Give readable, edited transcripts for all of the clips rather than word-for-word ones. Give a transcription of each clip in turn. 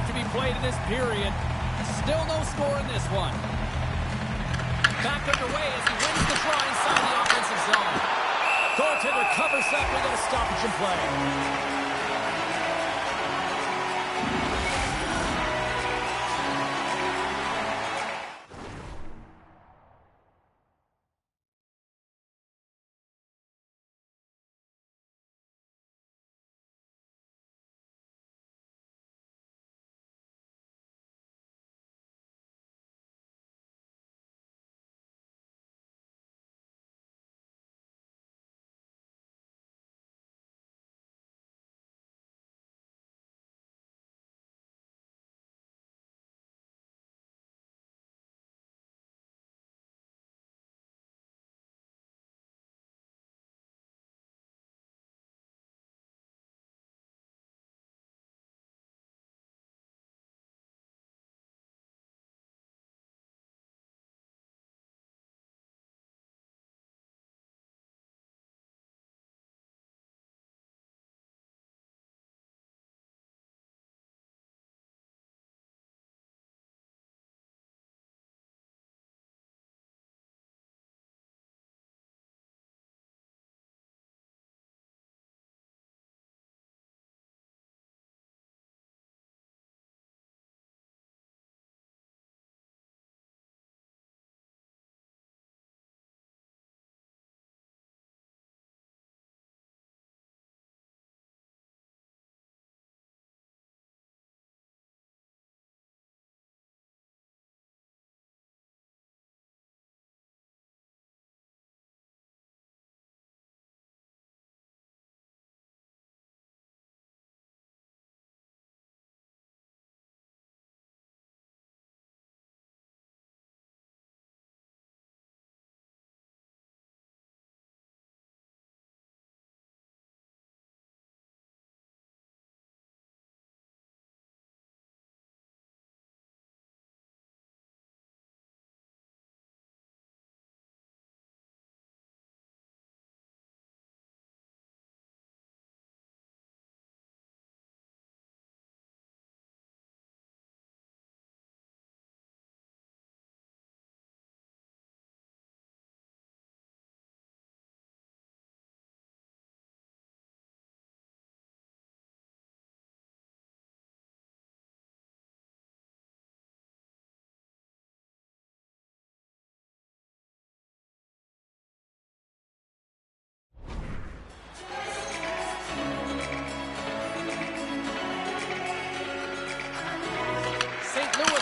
left to be played in this period. Still no score in this one. Back underway as he wins the draw inside the offensive zone. Goaltender covers up. We got a stoppage in play.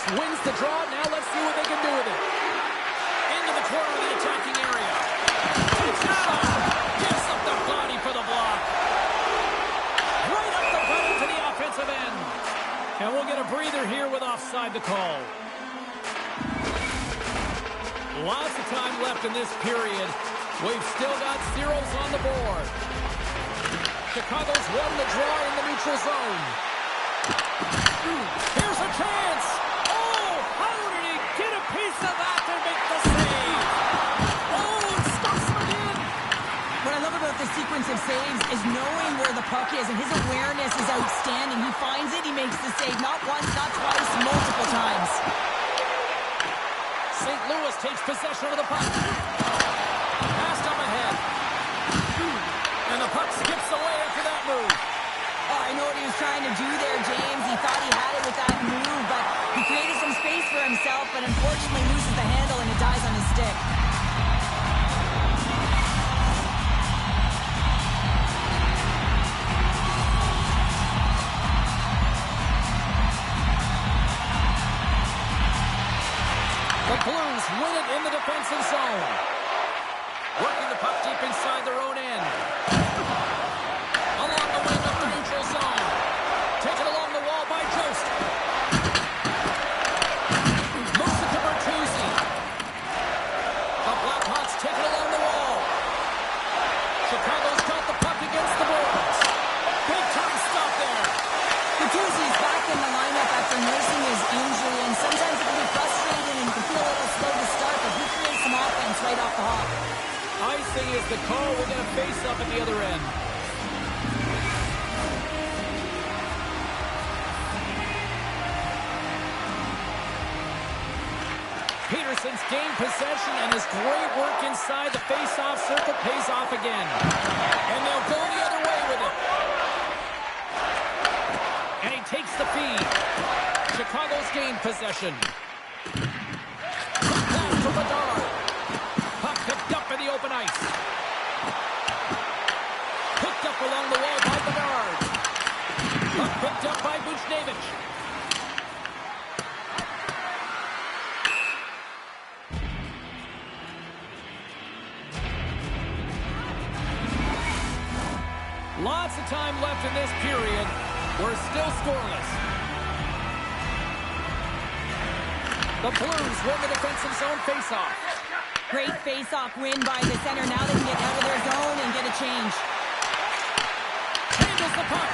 Wins the draw. Now let's see what they can do with it. Into the corner of the attacking area. Takes a shot. Gives up the body for the block. Right up the butt into the offensive end. And we'll get a breather here with offside the call. Lots of time left in this period. We've still got zeros on the board. Chicago's won the draw in the neutral zone. Here's a chance. Piece of that to make the save. Oh, it stops him again. What I love about this sequence of saves is knowing where the puck is, and his awareness is outstanding. He finds it, he makes the save. Not once, not twice, multiple times. St. Louis takes possession of the puck. Passed up ahead. And the puck skips away after that move. Oh, I know what he was trying to do there, James. He thought he had it with that move, but he created some space for himself, but unfortunately loses the handle and it dies on his stick. The Blues win it in the defensive zone. Working the puck deep inside their own end. Along the wing of the neutral zone. Taken along the wall by Jost. Moves it to Bertuzzi. The Blackhawks take it along the wall. Chicago's got the puck against the boards. Big time stop there. Bertuzzi's back in the lineup after nursing his injury, and sometimes it can be frustrating and can feel a little slow to start, but he creates some offense right off the hop. Icing is the call. We're going to face up at the other end. offense gained possession, and his great work inside the face-off circle pays off again. And they'll go the other way with it. And he takes the feed. Chicago's gained possession. Pass to Bedard. Puck picked up in the open ice. Picked up along the wall by Bedard. Puck picked up by Buchnevich. Lots of time left in this period. We're still scoreless. The Blues win the defensive zone faceoff. Great faceoff win by the center. Now they can get out of their zone and get a change. Handles the puck.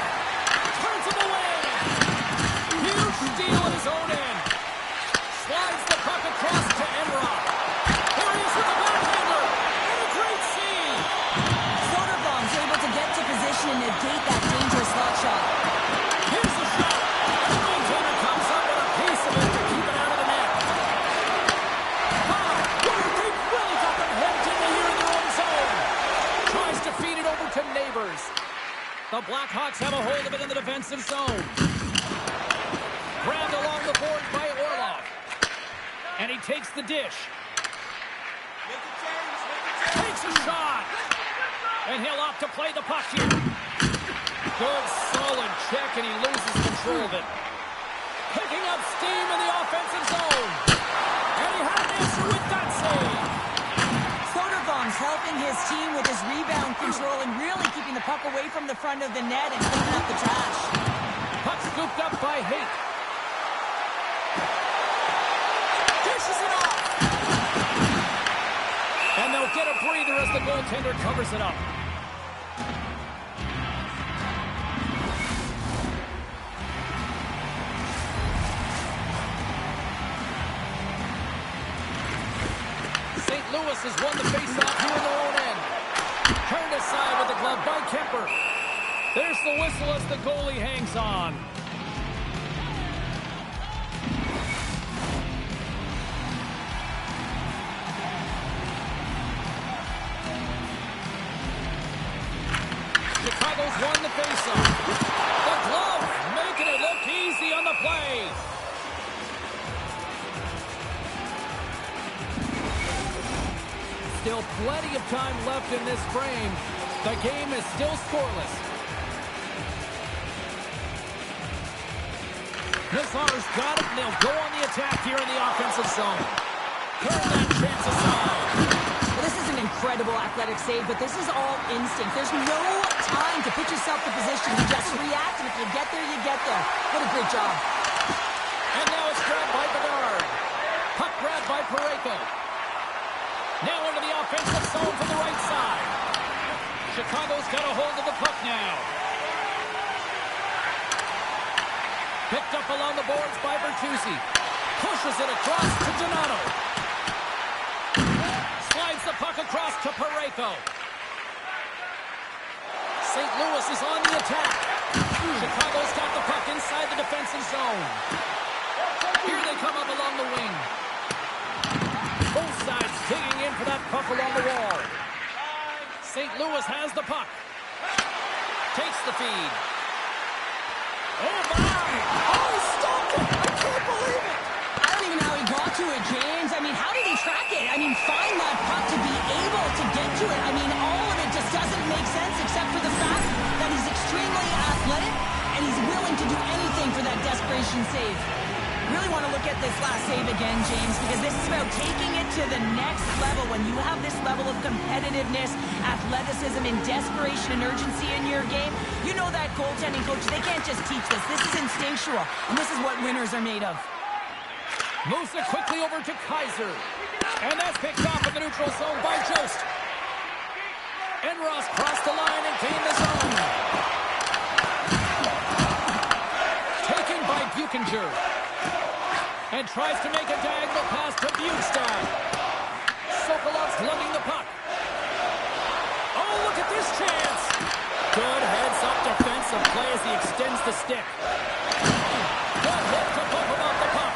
Turns him away. Huge steal at his own end. Slides the puck across to Enroth. Here he is with the backhander. And a great save. Soderblom's able to get to position and negate that dangerous slot shot. Here's the shot. And the goaltender comes up with a piece of it to keep it out of the net. They really got them hemmed in here in their own zone. Tries to feed it over to Neighbors. The Blackhawks have a hold of it in the defensive zone. Grabbed along the board by Orlov. And he takes the dish. Takes a shot. And he'll opt to play the puck here. Good, solid check, and he loses control of it. Picking up steam in the offensive zone. And he had an answer with that save. Soderblom's helping his team with his rebound control and really keeping the puck away from the front of the net and cleaning up the trash. Puck scooped up by Haight. Dishes it off. And they'll get a breather as the goaltender covers it up. St. Louis has won the faceoff here in their own end. Turned aside with the glove by Kemper. There's the whistle as the goalie hangs on. Chicago's won the faceoff. The glove making it look easy on the play. Still plenty of time left in this frame. The game is still scoreless. Nazar's got it, and they'll go on the attack here in the offensive zone. Turn that chance aside. Well, this is an incredible athletic save, but this is all instinct. There's no time to put yourself in position. You just react, and if you get there, you get there. What a great job. And now it's grabbed by Bedard. Puck grabbed by Parayko. Now into the offensive zone from the right side. Chicago's got a hold of the puck now. Picked up along the boards by Bertuzzi. Pushes it across to Donato. Slides the puck across to Parayko. St. Louis is on the attack. Chicago's got the puck inside the defensive zone. Here they come up along the wing. Both sides digging in for that puck along the wall. St. Louis has the puck. Takes the feed. Oh, my! Oh, he stopped it! I can't believe it! I don't even know how he got to it, James. I mean, how did he track it? I mean, find that puck to be able to get to it. I mean, all of it just doesn't make sense except for the fact that he's extremely athletic and he's willing to do anything for that desperation save. Really want to look at this last save again, James, because this is about taking it to the next level. When you have this level of competitiveness, athleticism, and desperation and urgency in your game, you know that goaltending coach, they can't just teach this. This is instinctual, and this is what winners are made of. Moves it quickly over to Kaiser. And that's picked off in the neutral zone by Jost. Enroth crossed the line and gained the zone. Taken by Buchinger. And tries to make a diagonal pass to Bukestad. Sokolov's lugging the puck. Oh, look at this chance. Good heads-up defensive play as he extends the stick. Good hit to bump him off the puck.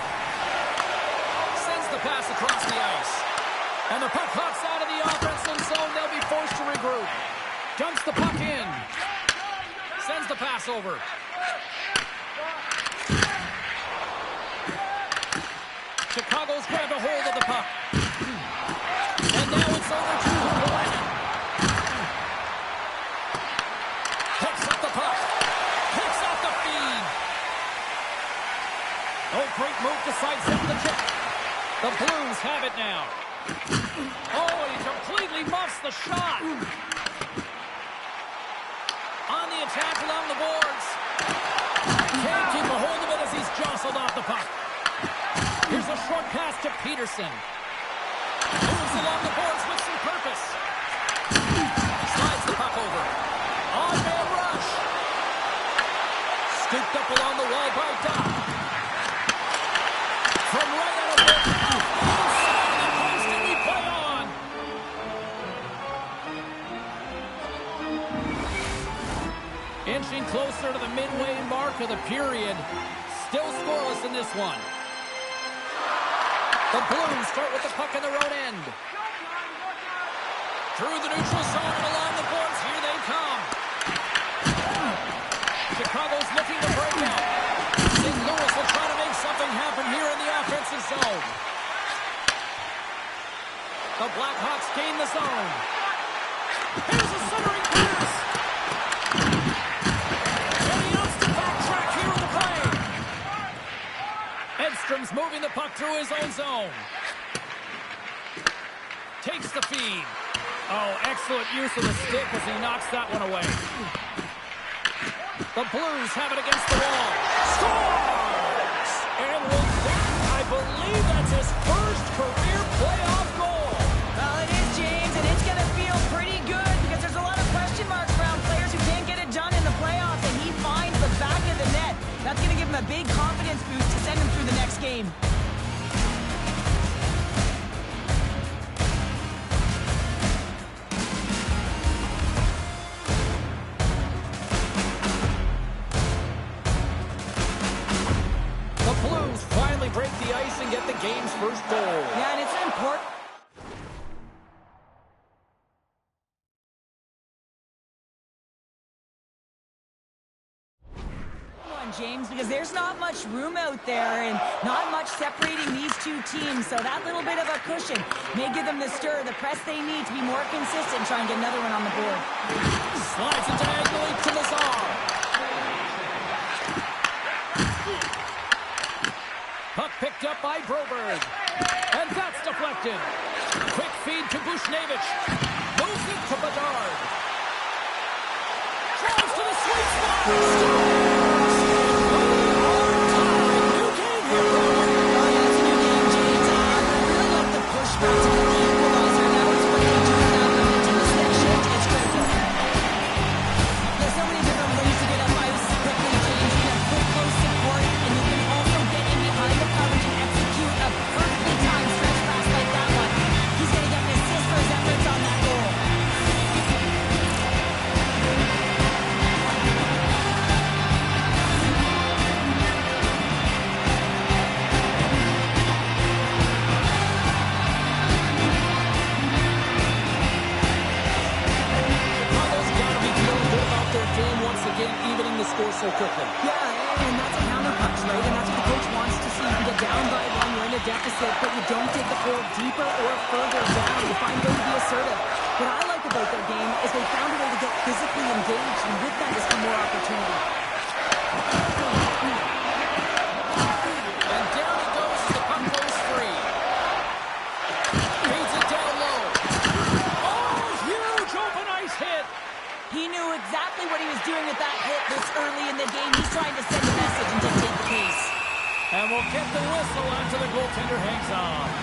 Sends the pass across across the ice. And the puck hops out of the offensive zone. They'll be forced to regroup. Dumps the puck in. Sends the pass over. Chicago's grabbed a hold of the puck. And now it's over to Glenn. Picks up the puck. Picks off the feed. Oh, great move to sidestep the chip. The Blues have it now. Oh, he completely muffs the shot. On the attack along the boards. Can't keep a hold of it as he's jostled off the puck. Here's a short pass to Peterson. Moves along the boards with some purpose. Slides the puck over. On-man rush. Scooped up along the wall by Doc. From right out of the inside the post, and we play on. Inching closer to the midway mark of the period. Still scoreless in this one. The Blues start with the puck in their own end. Through the neutral zone and along the boards. Here they come. Chicago's looking to break out. St. Louis will try to make something happen here in the offensive zone. The Blackhawks gain the zone. Here's a centering pass. And he opts to backtrack here in the play. Edstrom's moving the puck through his own zone. Takes the feed. Oh, excellent use of the stick as he knocks that one away. The Blues have it against the wall. Scores! And with that, I believe that's his first career playoff goal. Well, it is, James, and it's going to feel pretty good because there's a lot of question marks around players who can't get it done in the playoffs, and he finds the back of the net. That's going to give him a big confidence boost to send him through the next game. The Blues finally break the ice and get the game's first goal. Yeah, and it's important. James, because there's not much room out there and not much separating these two teams, so that little bit of a cushion may give them the stir, the press they need to be more consistent, try and get another one on the board. Slides it diagonally to Lazar. Puck picked up by Broberg. And that's deflected. Quick feed to Bushnevich. Moves it to Bedard. Drives to the sweet spot. So quickly. Yeah, and that's a counterpunch, right? And that's what the coach wants to see. You can get down by one, you're in a deficit, but you don't take the ball deeper or further down. You find a way to be assertive. What I like about their game is they found a way to get physically engaged, and with that has come more opportunity. And down it goes as the puck goes free. Feeds it down low. Oh, huge open ice hit. He knew exactly what he was doing with that hit this early in the game. He's trying to send a message and dictate the pace. And we'll get the whistle after the goaltender hangs on.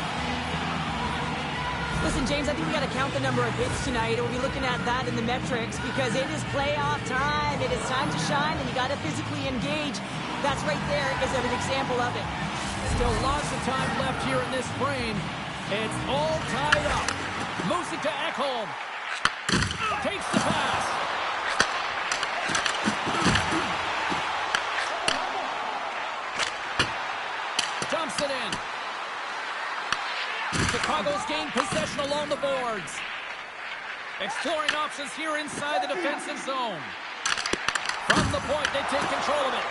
Listen, James, I think we got to count the number of hits tonight. We'll be looking at that in the metrics because it is playoff time. It is time to shine, and you got to physically engage. That's right there is an example of it. Still lots of time left here in this frame. It's all tied up. Moves it to Ekholm. Takes the pass. Dumps it in. Chicago's gained possession along the boards. Exploring options here inside the defensive zone. From the point, they take control of it.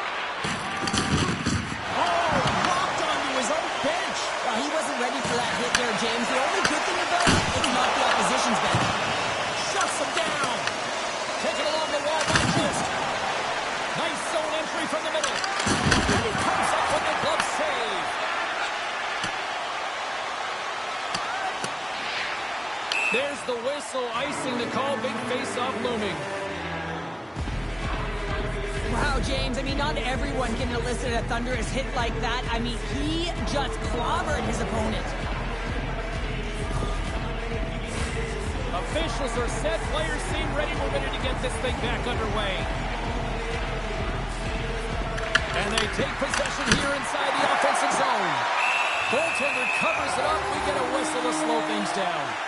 Oh, locked onto his own bench. He wasn't ready for that hit there, James. The only good thing about it, it's not the opposition's bench. Shuts him down. Taken along the wall by Gist. Nice zone entry from the middle. And he comes up with the glove save. There's the whistle, icing the call. Big face-off looming. Wow, James, I mean, not everyone can elicit a thunderous hit like that. I mean, he just clobbered his opponent. Officials are set. Players seem ready. We're ready to get this thing back underway. And they take possession here inside the offensive zone. Goaltender covers it up. We get a whistle to slow things down.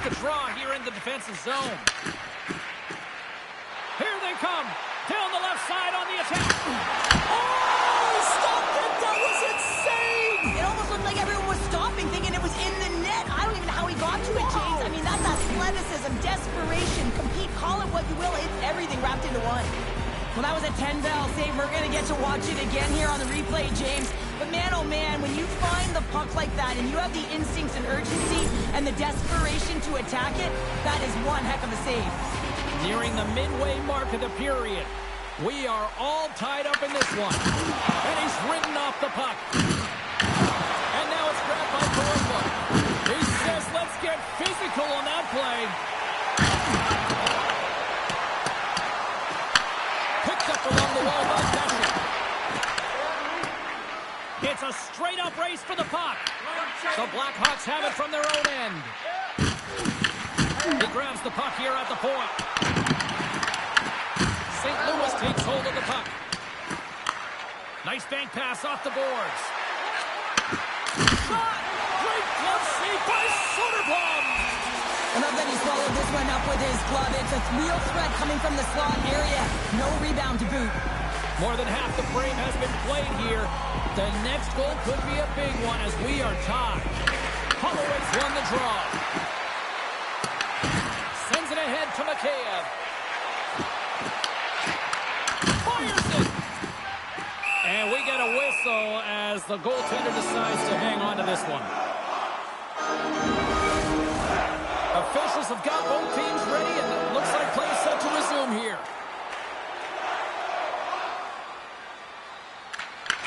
The draw here in the defensive zone. Here they come. Down the left side on the attack. Oh, stopped it. That was insane. It almost looked like everyone was stopping, thinking it was in the net. I don't even know how he got to it, James. I mean, that's athleticism, desperation, compete, call it what you will. It's everything wrapped into one. Well, that was a 10-bell save. We're going to get to watch it again here on the replay, James. But man, oh man, when you find the puck like that and you have the instincts and urgency and the desperation to attack it, that is one heck of a save. Nearing the midway mark of the period. We are all tied up in this one. And he's ridden off the puck. And now it's grabbed by Corvo. He says, let's get physical on that play. Picked up along the wall by Pesci. It's a straight-up race for the puck. The Blackhawks have it from their own end. He grabs the puck here at the point. St. Louis takes hold of the puck. Nice bank pass off the boards. Shot! Great glove save by Soderblom. I love that he followed this one up with his glove. It's a real threat coming from the slot area. No rebound to boot. More than half the frame has been played here. The next goal could be a big one as we are tied. Holloway's won the draw. Sends it ahead to Mikheyev. Fires it! And we get a whistle as the goaltender decides to hang on to this one. Officials have got both teams ready, and it looks like play is set to resume here.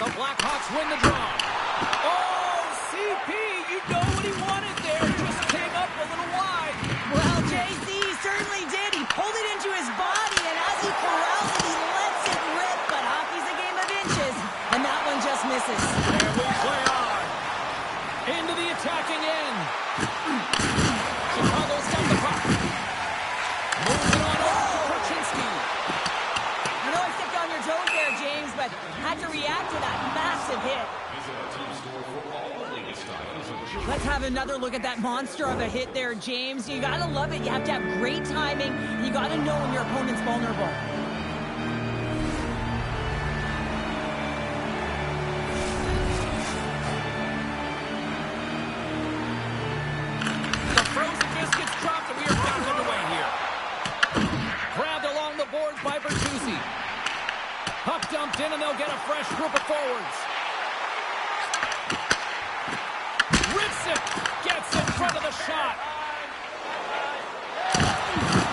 The Blackhawks win the draw. Oh, CP, you know what he wanted there. Just came up a little wide. Well, JC certainly did. He pulled it into his body, and as he corrals it, he lets it rip. But hockey's a game of inches, and that one just misses. And we play on. Into the attacking end. Chicago's got the puck. Moves it on over to Korchinski. I know I stepped on your toes there, James, but had to react to that massive hit. Let's have another look at that monster of a hit there, James. You gotta love it. You have to have great timing. You gotta know when your opponent's vulnerable. The frozen biscuits dropped, and we are back underway here. Grabbed along the boards by Bertuzzi. Puck dumped in, and they'll get a fresh group of forwards. Rips it. Gets in front of the shot.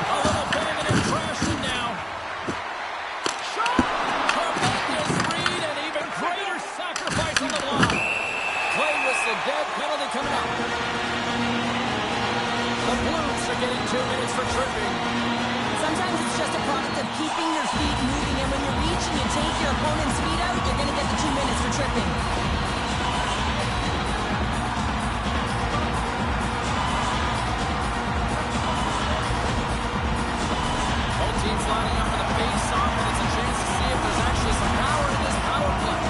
A little banging and crashing now. Shot! Tremendous read and even greater sacrifice on the block. Play whistle dead. Penalty coming up. The Blues are getting 2 minutes for tripping. Sometimes it's just a product of keeping your feet moving, and when you reach and you take your opponent's feet out, you're going to get the 2 minutes for tripping. Both teams lining up for the face-off, and it's a chance to see if there's actually some power in this power play.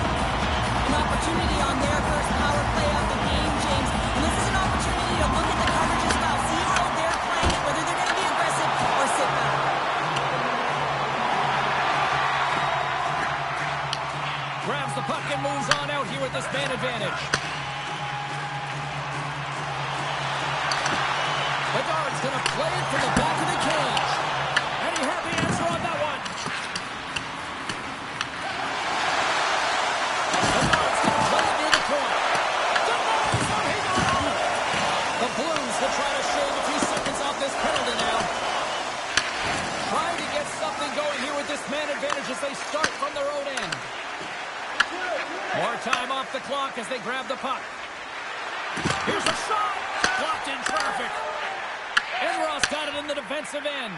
An opportunity on their first power play of the game, James. And this is an opportunity to look at the coverage as well. See how they're playing it, whether they're going to be aggressive or sit moves on out here with this man advantage. Bedard's going to play it from the back of the cage. And he had the answer on that one. Bedard's going to play it near the point. The Blues will try to shave a few seconds off this penalty now. Trying to get something going here with this man advantage as they start from their own end. More time off the clock as they grab the puck. Here's a shot. Blocked in traffic. Enross got it in the defensive end.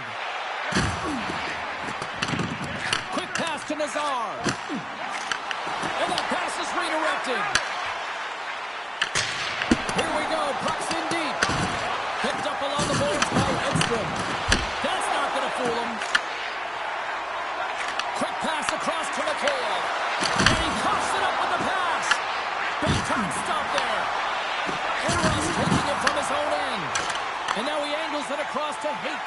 Quick pass to Nazar. And that pass is redirected. Here we go. Puck's in deep. Picked up along the boards by Edstrom. That's not going to fool him. Quick pass across to McHale. And he coughs it up with the pass. Big time stop there. Enross taking it from his own end. And now he angles it across to Haight.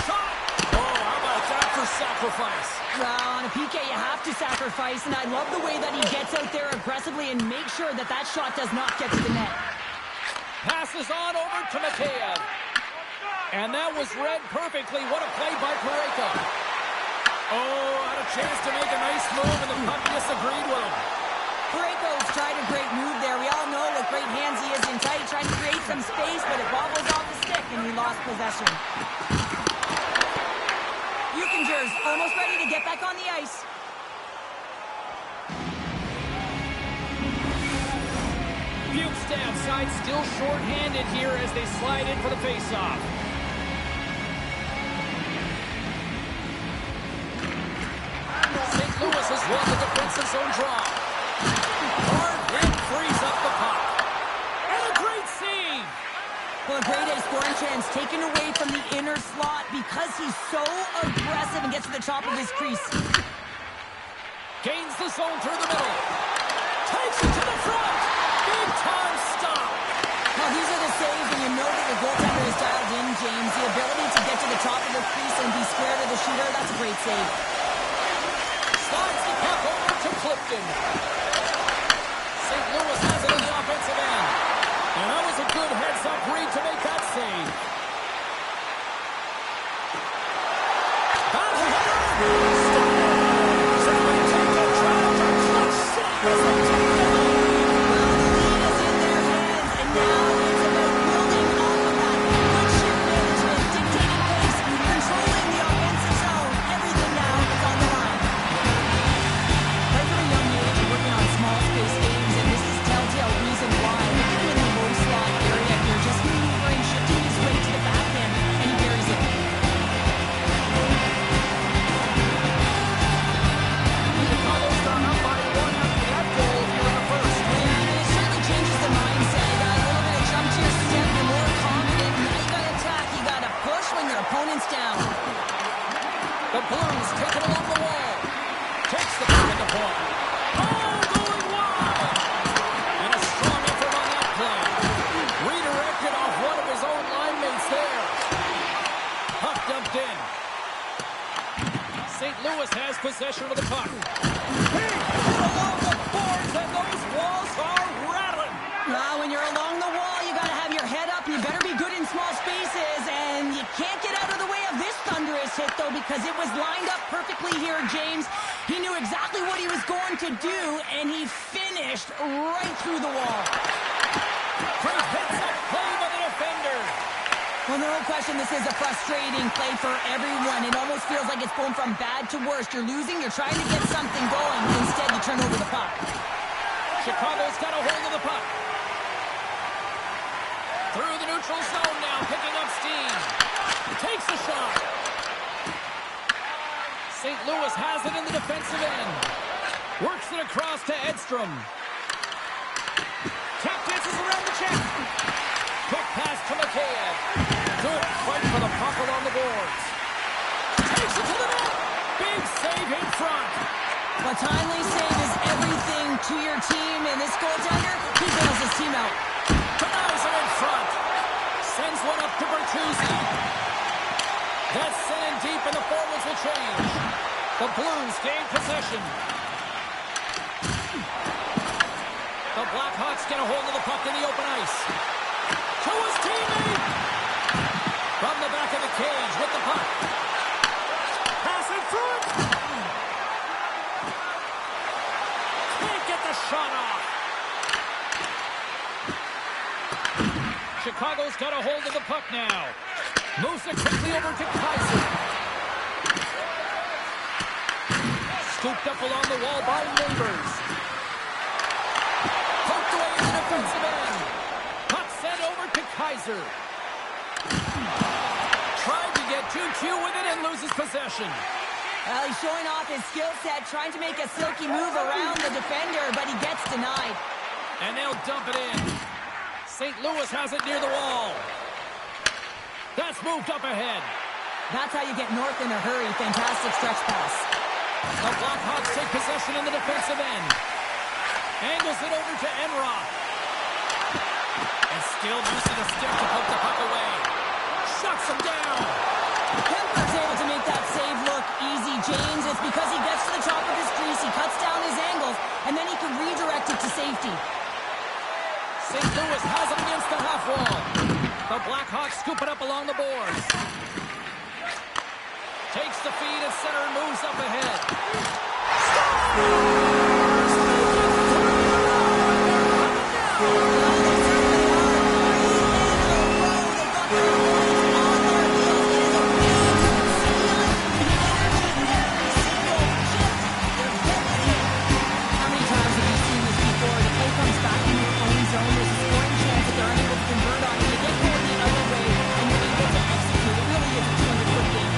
Shot! Oh, how about that for sacrifice? Well, on a PK, you have to sacrifice, and I love the way that he gets out there aggressively and makes sure that that shot does not get to the net. Passes on over to McHale. And that was read perfectly. What a play by Parayko. Oh, had a chance to make a nice move, and the puck disagreed with him. Parayko's tried a great move there. We all know what great hands he is in tight, trying to create some space, but it wobbles off the stick, and he lost possession. Euchinger's almost ready to get back on the ice. Bukestad side still short-handed here as they slide in for the face-off. St. Louis has won the defensive zone draw. Hard hit frees up the puck. And a great save! Well, a great A scoring chance taken away from the inner slot because he's so aggressive and gets to the top of his crease. Gains the zone through the middle. Takes it to the front. Big time stop. Now, these are the saves when you know that your goaltender is dialed in, James. The ability to get to the top of the crease and be square to the shooter, that's a great save. Slides the puck over to Clifton. St. Louis has it in the offensive end. And that was a good heads-up read to make that save. Battle header! Somebody take the charge. A clutch save as they take the lead. Well, the lead is in their hands, and now it's about building off of that. Good shift management, dictating pace, controlling the offensive zone. Everything now is on the line. Right from a young age, working on small space games, and this is telltale reason why. Look at him in the low slot area here, just maneuvering, shifting his way to the backhand, and he buries it. Chicago's gone up by one after that goal here in the first. Yeah, it certainly changes the mindset. You got a little bit of jump to your step, you're more confident. Now you gotta attack, you gotta push when your opponent's down. The Blues take it along the wall. Takes the puck at the point. Oh, going wide! And a strong effort on that play. Redirected off one of his own line mates there. Puck dumped in. St. Louis has possession of the puck. Big hit along the boards, and those walls are rattling. When you're along the wall, you gotta have your head up. You better be good in small spaces, and you can't get out of the way of this thunderous hit, though, because it was lined up perfectly here, James. He knew exactly what he was going to do, and he finished right through the wall. Great heads-up play by the defender. Well, no question, this is a frustrating play for everyone. It almost feels like it's going from bad to worse. You're losing, you're trying to get something going. Instead, you turn over the puck. Chicago's got a hold of the puck. Through the neutral zone now, picking up steam. Takes a shot. St. Louis has it in the defensive end. Works it across to Edstrom. Tap dances around the check. Quick pass to McHale. Good fight for the puck along the boards. Takes it to the net. Big save in front. A timely save is everything to your team, and this goaltender, he bails his team out. Denies him in front. Sends one up to Bertuzzi. That's sent in deep, and the forwards will change. The Blues gain possession. Blackhawks get a hold of the puck in the open ice. To his teammate! From the back of the cage with the puck. Pass in front! Can't get the shot off. Chicago's got a hold of the puck now. Moves it quickly over to Kaiser. Scooped up along the wall by Neighbors. Poked away in the defensive end. Puck sent over to Kaiser. Tried to get 2-2 with it and loses possession. Well, he's showing off his skill set, trying to make a silky move around the defender, but he gets denied. And they'll dump it in. St. Louis has it near the wall. That's moved up ahead. That's how you get north in a hurry. Fantastic stretch pass. The Blackhawks take possession in the defensive end. Angles it over to Enroth. And still using a stick to poke the puck away. Shuts him down. Kemper's able to make that save look easy, James. It's because he gets to the top of his crease, he cuts down his angles, and then he can redirect it to safety. St. Louis has him against the half wall. The Blackhawks scoop it up along the boards. Takes the feed at center and moves up ahead. How many times have you seen this before? The play comes back in your own zone. There's a scoring chance that they're unable to convert on it. You get going the other way, and you're able to execute. It really is a 200-foot game.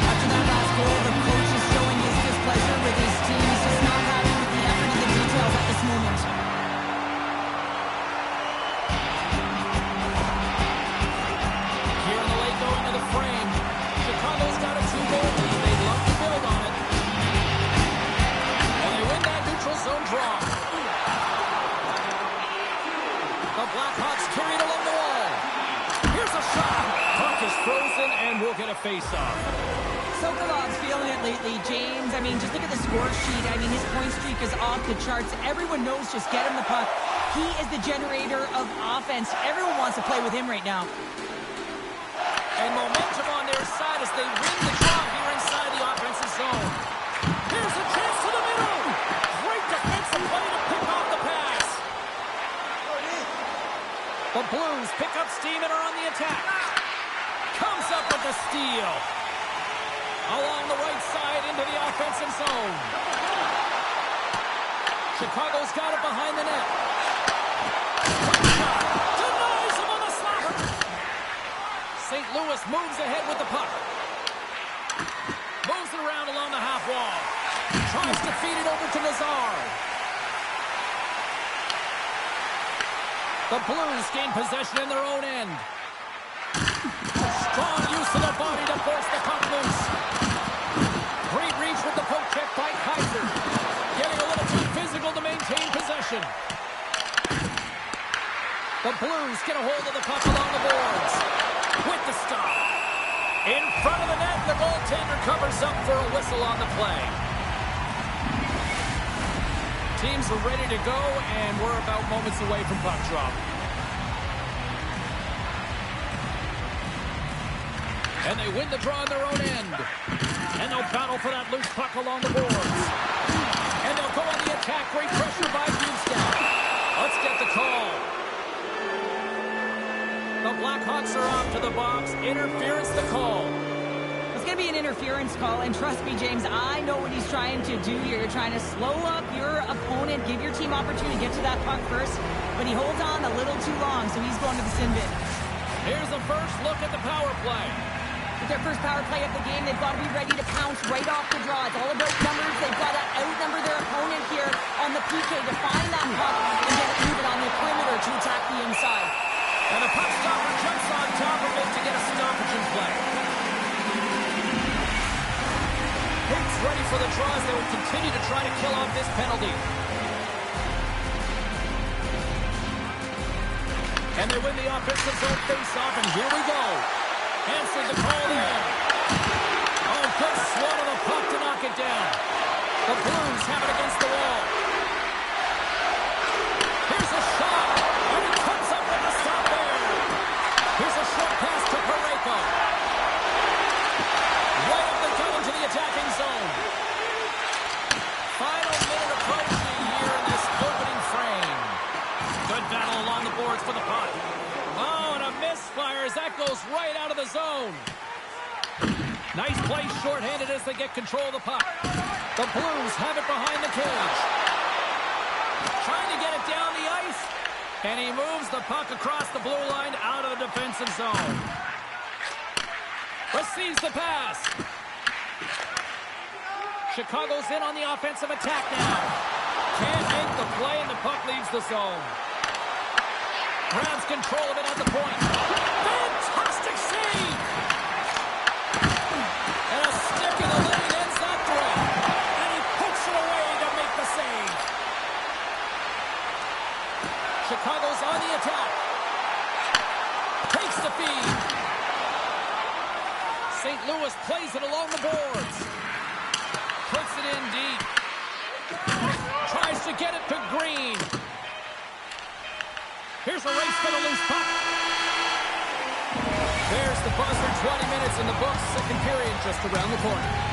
After that last goal, the coach is showing his displeasure with his team. He's just not happy with the effort and the details at this moment. Here in the late going to the frame. Chicago's got a 2-goal lead. They'd love to build on it. And they win that neutral zone draw. The Blackhawks carry it along the wall. Here's a shot. Puck is frozen and we'll get a face-off. Sokolov's feeling it lately, James. I mean, just look at the score sheet. I mean, his point streak is off the charts. Everyone knows just get him the puck. He is the generator of offense. Everyone wants to play with him right now. And momentum on their side as they win the draw here inside the offensive zone. Here's a chance to the middle. Great defensive play to pick off the pass. The Blues pick up steam and are on the attack. Comes up with the steal. Along the right side into the offensive zone. Chicago's got it behind the net. Shot. Denies him on the slapper. St. Louis moves ahead with the puck. Moves it around along the half wall. Tries to feed it over to Nazar. The Blues gain possession in their own end. Strong use of the body to force the puck loose. Great reach with the poke check by Kaiser. Getting a little too physical to maintain possession. The Blues get a hold of the puck along the boards. With the stop. In front of the net, the goaltender covers up for a whistle on the play. Teams are ready to go, and we're about moments away from puck drop. And they win the draw in their own end. And they'll battle for that loose puck along the boards. And they'll go on the attack. Great pressure by Bjugstad. Let's get the call. The Blackhawks are off to the box. Interference the call. It's going to be an interference call, and trust me, James, I know what he's trying to do here. You're trying to slow up your opponent, give your team opportunity to get to that puck first, but he holds on a little too long, so he's going to the sin bin. Here's the first look at the power play. With their first power play of the game, they've got to be ready to pounce right off the draw. It's all about numbers. They've got to outnumber their opponent here on the PK to find that puck and get it moving on the perimeter to attack the inside. And the puck stopper jumps on top of it to get a stoppage in play. Hicks ready for the draw as they will continue to try to kill off this penalty. And And they win the offensive zone face-off, and here we go. Answered the call there. Oh, good swat of the puck to knock it down. The Blues have it against the wall. Here's a shot, and he comes up with a stop there. Here's a short pass to Parayko. Right up the gut into the attacking zone. Final minute approaching here in this opening frame. Good battle along the boards for the puck. Oh, and a misfire as that goes right out of the zone. Nice play shorthanded as they get control of the puck. The Blues have it behind the cage. Trying to get it down the ice. And he moves the puck across the blue line out of the defensive zone. Receives the pass. Chicago's in on the offensive attack now. Can't make the play, and the puck leaves the zone. Grabs control of it at the point. Fantastic save! And a stick in the lane ends that threat. And he pokes it away to make the save. Chicago's on the attack. Takes the feed. St. Louis plays it along the boards. Puts it in deep. Tries to get it to Green. Here's a race for the loose puck. There's the buzzer. 20 minutes in the books. Second period just around the corner.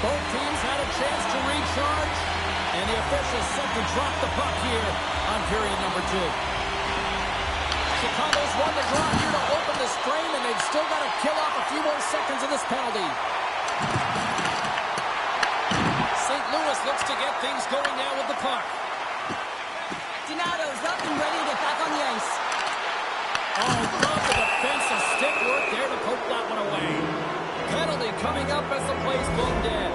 Both teams had a chance to recharge, and the officials set to drop the puck here on period number 2. Chicago's won the draw here to open the strain, and they've still got to kill off a few more seconds of this penalty. St. Louis looks to get things going now with the puck. Donato's up and ready to get back on the ice. Oh, love the defensive stick work there to poke that one away. Penalty coming up as the play's blown dead.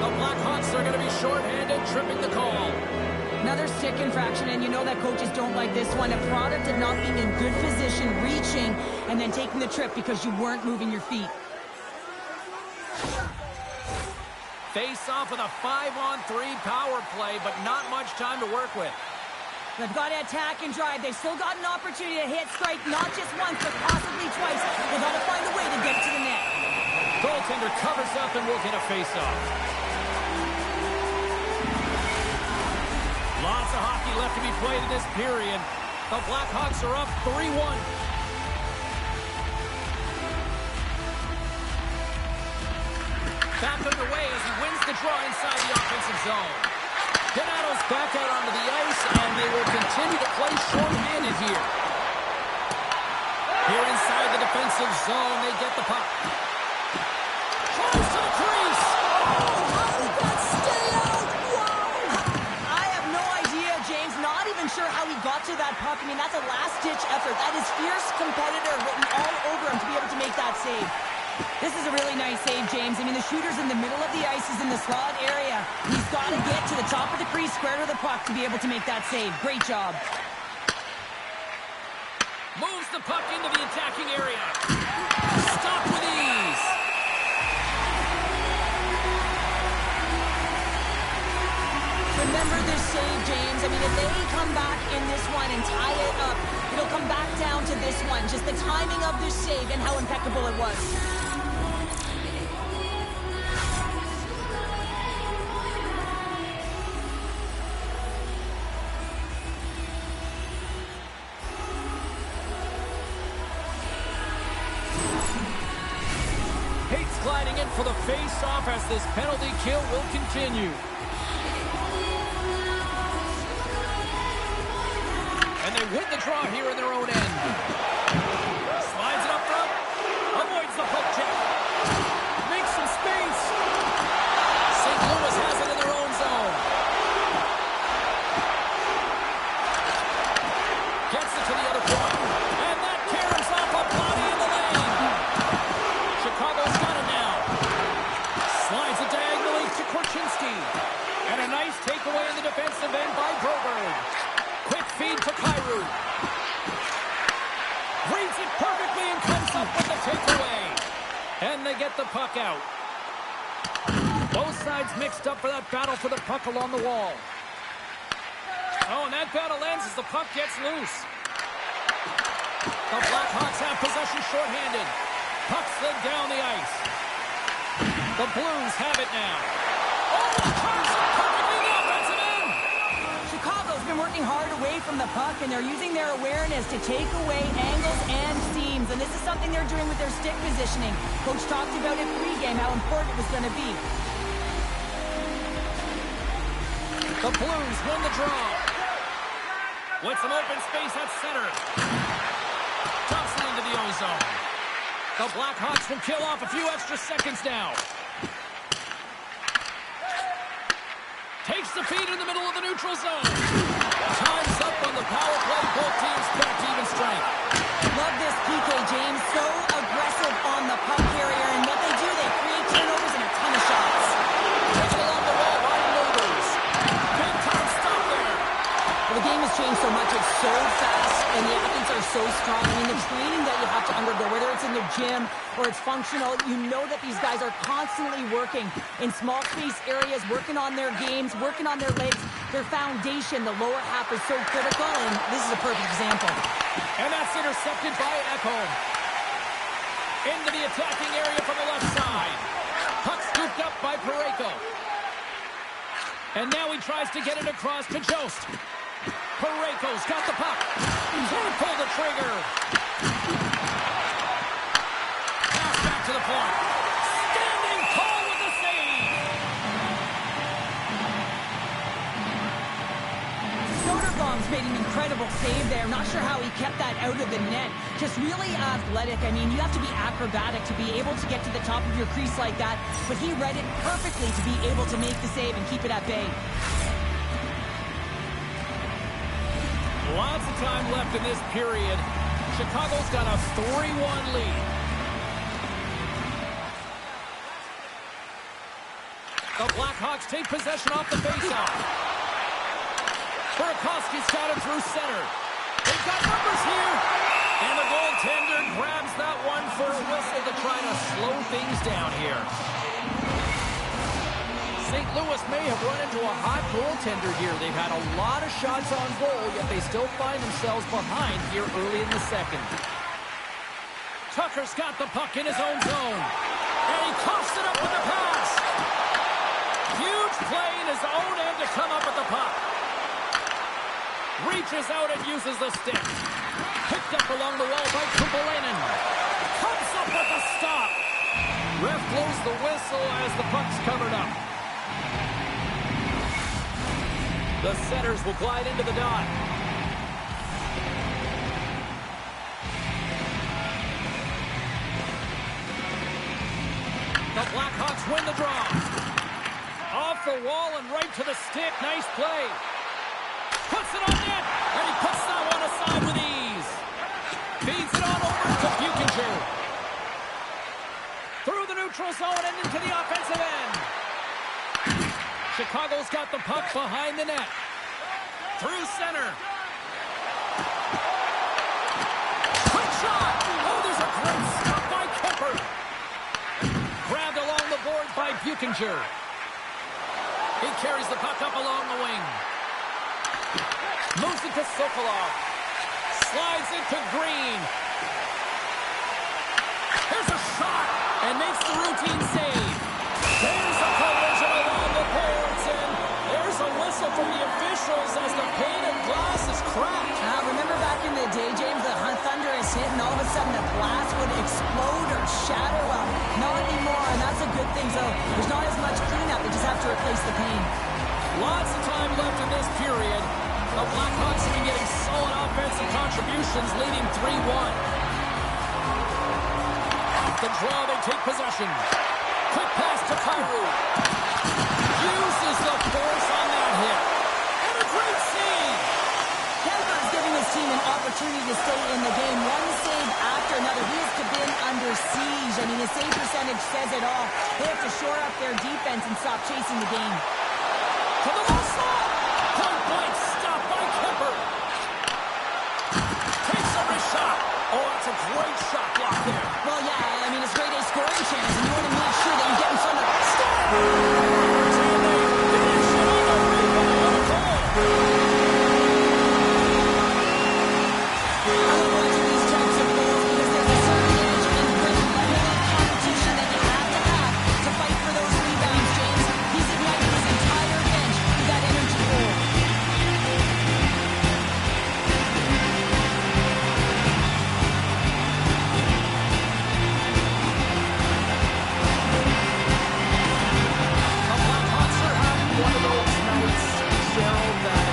The Blackhawks are going to be shorthanded, tripping the call. Another stick infraction, and you know that coaches don't like this one. A product of not being in good position, reaching, and then taking the trip because you weren't moving your feet. Face off with a 5-on-3 power play, but not much time to work with. They've got to attack and drive. They've still got an opportunity to hit strike, not just once, but possibly twice. They've got to find a way to get to the net. Goaltender covers up and will get a face-off. Lots of hockey left to be played in this period. The Blackhawks are up 3-1. Back underway as he wins the draw inside the offensive zone. Donato's back out onto the ice, and they will continue to play short-handed here. Here inside the defensive zone, they get the puck. Tries to the crease. Oh, how did that stay out? Wow! I have no idea, James. Not even sure how he got to that puck. I mean, that's a last-ditch effort. That is fierce competitor written all over him to be able to make that save. This is a really nice save, James. I mean, the shooter's in the middle of the ice. He's in the slot area. He's got to get to the top of the crease, square to the puck to be able to make that save. Great job. Moves the puck into the attacking area. Stop with ease. Remember this save, James. I mean, if they come back in this one and tie it up. It'll come back down to this one. Just the timing of this save and how impeccable it was. Gliding in for the face-off as this penalty kill will continue. And they win the draw here in their own end. Slides it up front. Avoids the poke check. Makes some space. St. Louis has it in their own zone. Gets it to the other point. And that carries off a body in the lane. Chicago's got it now. Slides it diagonally to Korchinski. And a nice takeaway in the defensive end by Broberg. Quick feed to Kyrou. Reads it perfectly and comes up with the takeaway. And they get the puck out. Both sides mixed up for that battle for the puck along the wall. Oh, and that battle ends as the puck gets loose. The Blackhawks have possession shorthanded. Puck slid down the ice. The Blues have it now. Oh, turns it perfectly in the offensive end. Chicago's been working hard away from the puck, and they're using their awareness to take away angles and seams. And this is something they're doing with their stick positioning. Coach talked about it pregame, how important it was going to be. The Blues win the draw. With some open space at center. Dumps it into the O-zone. The Blackhawks will kill off a few extra seconds now. Takes the feed in the middle of the neutral zone. Time's up on the power play. Both teams back to even strength. Love this PK, James. So aggressive on the puck carrier. And what they do, they create turnovers and a ton of shots. Taken along the wall by Movers. Big time stop there. Well, the game has changed so much. It's so fast, and the athletes are so strong. I mean, the training that you have to undergo, whether it's in the gym or it's functional, you know that these guys are constantly working in small space areas, working on their games, working on their legs, their foundation. The lower half is so critical, and this is a perfect example. And that's intercepted by Ekholm. Into the attacking area from the left side. Puck scooped up by Parayko. And now he tries to get it across to Jost. Parayko's got the puck. Can't pull the trigger. Pass back to the point. Standing tall with the save. Soderblom's made an incredible save there. Not sure how he kept that out of the net. Just really athletic. I mean, you have to be acrobatic to be able to get to the top of your crease like that. But he read it perfectly to be able to make the save and keep it at bay. Lots of time left in this period. Chicago's got a 3-1 lead. The Blackhawks take possession off the faceoff. Burakovsky's got it through center. They've got numbers here. And the goaltender grabs that one for a whistle to try to slow things down here. St. Louis may have run into a hot goaltender here. They've had a lot of shots on goal, yet they still find themselves behind here early in the second. Tucker's got the puck in his own zone. And he coughs it up with the pass. Huge play in his own end to come up with the puck. Reaches out and uses the stick. Picked up along the wall by Kumpalainen. Comes up with a stop. Ref blows the whistle as the puck's covered up. The Setters will glide into the dot. The Blackhawks win the draw. Off the wall and right to the stick. Nice play. Puts it on net, and he puts that one aside with ease. Feeds it on over to Buchinger. Through the neutral zone and into the offensive end. Chicago's got the puck behind the net. Through center. Quick shot. Oh, there's a great stop by Kemper. Grabbed along the boards by Buchinger. He carries the puck up along the wing. Moves it to Sokolov. Slides it to Green. Here's a shot. And makes the routine save. There's a collision along the boards. And there's a whistle from the officials as the pane of glass is cracked. Remember back in the day, James, the thunder is hit and all of a sudden the glass would explode or shatter? Well, not anymore, and that's a good thing. So there's not as much cleanup. They just have to replace the pane. Lots of time left in this period. The Blackhawks have been getting solid offensive contributions, leading 3-1. The draw, they take possession. Quick pass to Kyrou. Uses the force on that hit. And a great save. Denver is giving his team an opportunity to stay in the game. One save after another. He has been under siege. I mean, his save percentage says it all. They have to shore up their defense and stop chasing the game. To the low slot. Point blank stop by Kemper. Takes a wrist shot. Oh, that's a great shot block there. Well, yeah, I mean, it's grade A scoring chance, and you want to make sure that you get in front of it. Stop! And they finish it on the rebound on a goal. I love watching these types of goals because there's a certain edge and grit and level of competition that you have to fight for those rebounds, James. He's ignited his entire bench with that energy goal. The Blackhawks are having one of those nights, Cheryl, that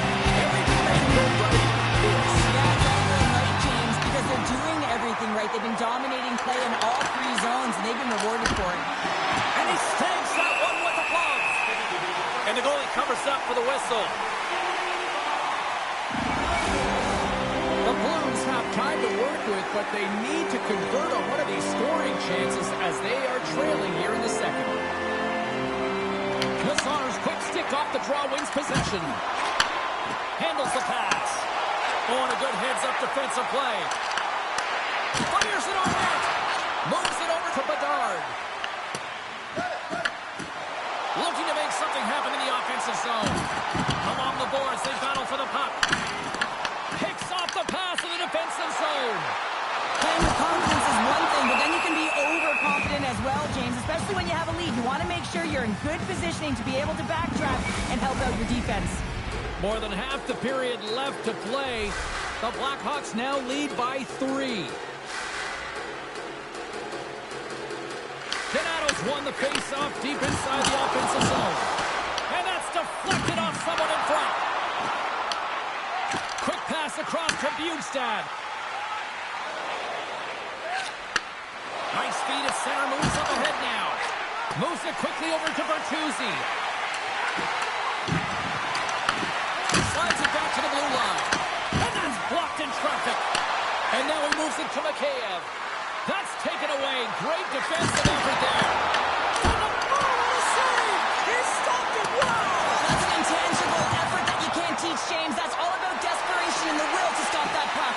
everything they do right is. Yeah, it's all going right, James, because they're doing everything right. They've been dominating play in all three zones, and they've been rewarded for it. And he snags that one with a glove. And the goalie covers up for the whistle. The Blues have time to work with, but they need to convert on one of these scoring chances as they are trailing here in the second. Mazar's quick stick off the draw wins possession. Handles the pass. Oh, and a good heads-up defensive play. Fires it on net. Moves it over to Bedard. Looking to make something happen in the offensive zone. Along the boards, they battle for the puck. Picks off the pass in the defensive zone. Playing with confidence is one thing, but then you can be overconfident as well, James, especially when you have a lead. You want to make sure you're in good positioning to be able to backtrack and help out your defense. More than half the period left to play. The Blackhawks now lead by 3. Donato's won the face-off deep inside the offensive zone. And that's deflected off someone in front. Quick pass across to Bjugstad. Nice speed at center, moves up ahead now. Moves it quickly over to Bertuzzi. Slides it back to the blue line. And that's blocked in traffic. And now he moves it to Mikheyev. That's taken away. Great defensive effort there. And the ball on a save. He stopped it. Wow. That's an intangible effort that you can't teach, James. That's all about desperation and the will to stop that puck.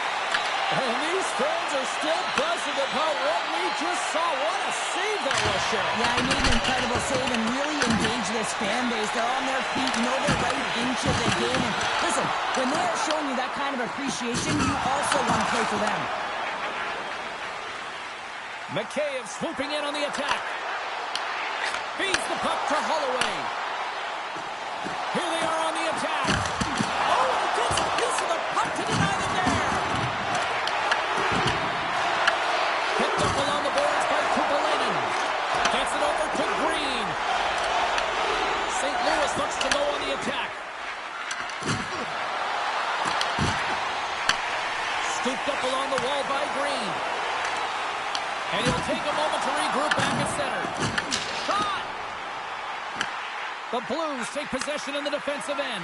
And these fans are still buzzing about what we just saw. What a save that was, Cheryl. Yeah, he made an incredible save and really engaged this fan base. They're on their feet. You know they're right into the game. And listen, when they're showing you that kind of appreciation, you also want to play for them. Mikheyev swooping in on the attack. Feeds the puck to Holloway. Here they are on the attack. Oh, he gets a piece of the puck to deny the dare. Picked up along the boards by Kupalainen. Gets it over to Green. St. Louis looks to go on the attack. Scooped up along the wall by Green. And he'll take a moment to regroup back at center. Shot! The Blues take possession in the defensive end.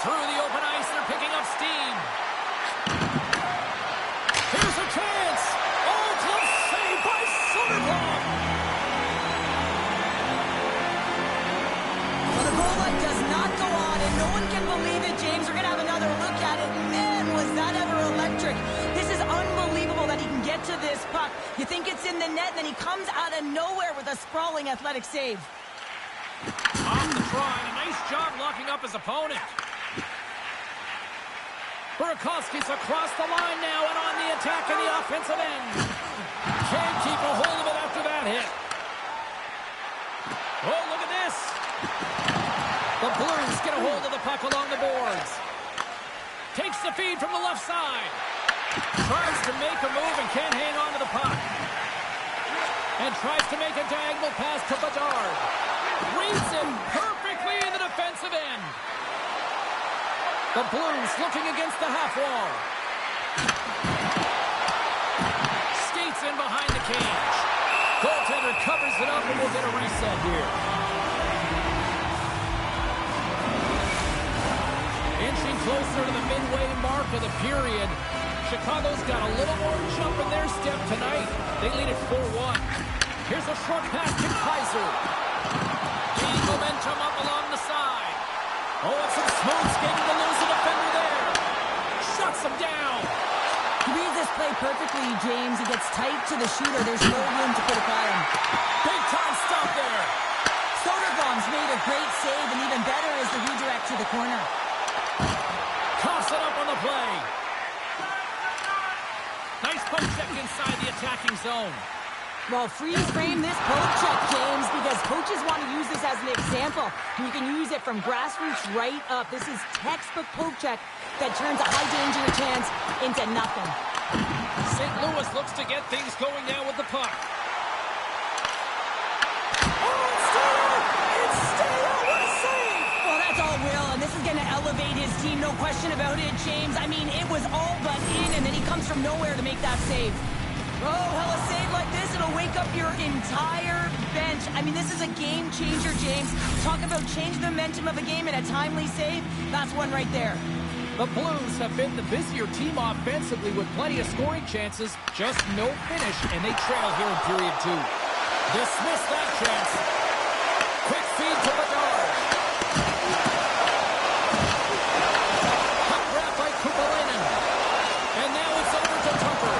Through the open ice, they're picking up steam. Here's a chance! Oh, close save by Soderblom! Well, the goal line does not go on, and no one can believe it, James. We're going to have another look at it. Man, was that ever electric. This is unbelievable that he can get to this puck. You think it's in the net, and then he comes out of nowhere with a sprawling athletic save. Off the try, and a nice job locking up his opponent. Burakovsky's across the line now and on the attack in the offensive end. Can't keep a hold of it after that hit. Oh, look at this. The Blues get a hold of the puck along the boards. Takes the feed from the left side. Tries to make a move and can't hang on to the puck. And tries to make a diagonal pass to Bedard. Reads it perfectly in the defensive end. The Blues looking against the half wall. Skates in behind the cage. Goaltender covers it up and we'll get a reset here. Inching closer to the midway mark of the period. Chicago's got a little more jump in their step tonight. They lead it 4-1. Here's a short pass to Kaiser. Gain momentum up along the side. Oh, it's some smooth skating to lose the defender there. Shuts him down. He reads this play perfectly, James. He gets tight to the shooter. There's no room to put it by him. Big time stop there. Soderblom's made a great save, and even better is the redirect to the corner. Toss it up on the play. Nice poke check inside the attacking zone. Well, freeze frame this poke check, James, because coaches want to use this as an example. You can use it from grassroots right up. This is textbook poke check that turns a high-danger chance into nothing. St. Louis looks to get things going now with the puck. Oh, it's Stale! What a save! Well, that's all Will, and this is going to elevate his team, no question about it, James. I mean, it was all but in, and then he comes from nowhere to make that save. Oh, hell, a save like this, it'll wake up your entire bench. I mean, this is a game changer, James. Talk about changing the momentum of a game in a timely save. That's one right there. The Blues have been the busier team offensively with plenty of scoring chances. Just no finish, and they trail here in period 2. Dismiss that chance. Quick feed to Bedard. Puck grab by Kupalainen. And now it's over to Tupper.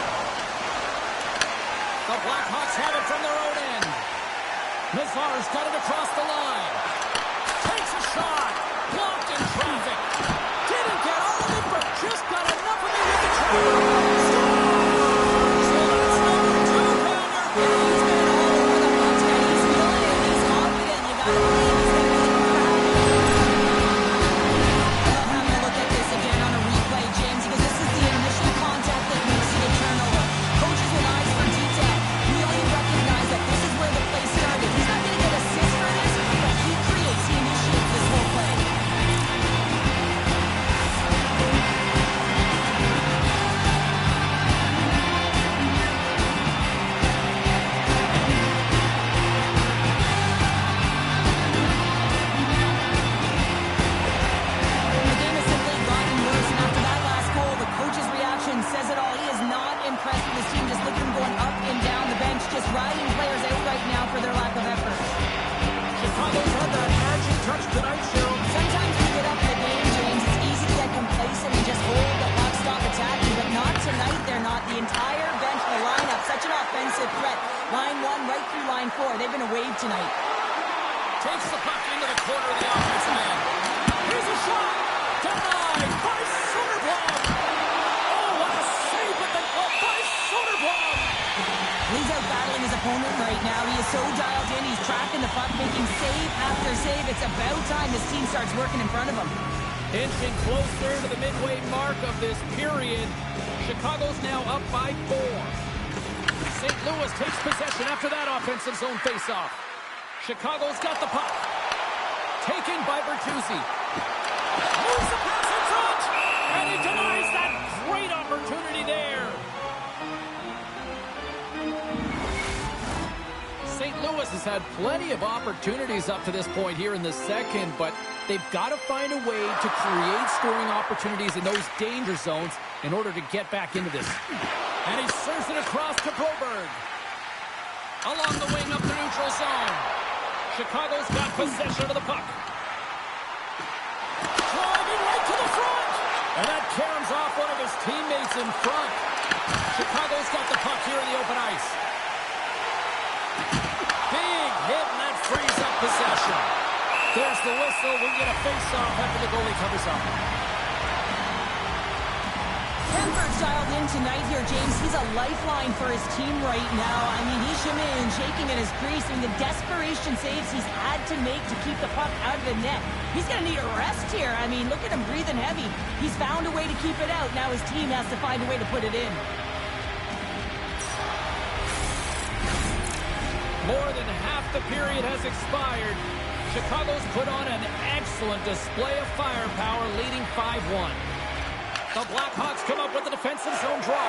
The Blackhawks have it from their own end. Mazar's got it across the line. Takes a shot. Blocked in traffic. Didn't get all of it, but just got enough of it with the traffic. So that's number 2 pounder. He's been all over the puck, and he's feeling it. He's confident. You got to believe he's going to make it back. I love having a look at this again on a replay, James, because this is the initial contact that makes it a turnover. Coaches with eyes for detail really recognize that this is where the play started. He's not going to get assists for this, but he creates, he initiates this whole play. The game has simply gotten worse, and after that last goal, the coach's reaction says it all. He is not impressed with his team. Just look at him going up and down the bench, just riding players out right now for their lack of effort. Chicago's had that magic touch tonight, Cheryl. Sometimes when you get up in the game, James, it's easy to get complacent and just hold the puck, stop attacking, but not tonight. They're not. The entire bench, the lineup, such an offensive threat. Line 1 right through line 4. They've been a wave tonight. Takes the puck into the corner of the offensive end. Here's a shot. Denied by Soderblom. Oh, what a save with the glove by Soderblom. He's out battling his opponent right now. He is so dialed in. He's tracking the puck, making save after save. It's about time this team starts working in front of him. Inching closer to the midway mark of this period. Chicago's now up by 4. St. Louis takes possession after that offensive zone faceoff. Chicago's got the puck. Taken by Bertuzzi. Moves the pass in front. And he denies that great opportunity there. St. Louis has had plenty of opportunities up to this point here in the second, but they've got to find a way to create scoring opportunities in those danger zones in order to get back into this. And he serves it across to Broberg. Along the wing up the neutral zone. Chicago's got possession of the puck. Driving right to the front. And that caroms off one of his teammates in front. Chicago's got the puck here in the open ice. Big hit, and that frees up possession. There's the whistle. We get a face-off after the goalie covers up. Kemper's dialed in tonight here, James. He's a lifeline for his team right now. I mean, he's shimmying and shaking in his crease. I mean, the desperation saves he's had to make to keep the puck out of the net. He's going to need a rest here. I mean, look at him breathing heavy. He's found a way to keep it out. Now his team has to find a way to put it in. More than half the period has expired. Chicago's put on an excellent display of firepower, leading 5-1. The Blackhawks come up with a defensive zone draw.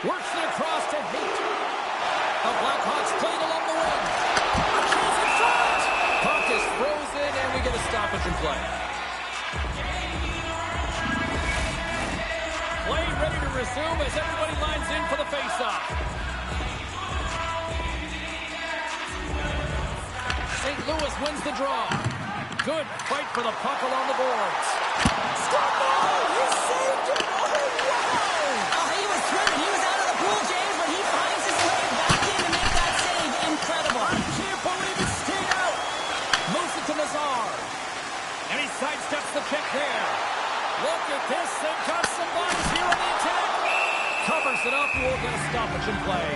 Works it across to Haight. The Blackhawks played along the wing. A chance in front! Puck is frozen, and we get a stoppage in play. Play ready to resume as everybody lines in for the faceoff. St. Louis wins the draw. Good fight for the puck along the boards. He saved it! Oh, wow! Oh, he was swimming. He was out of the pool, James, but he finds his way back in to make that save. Incredible. I can't believe it stayed out. Moves it to Nazar. And he sidesteps the check there. Look at this. They've got some bodies here on the attack. Covers it up. We'll get a stoppage in play.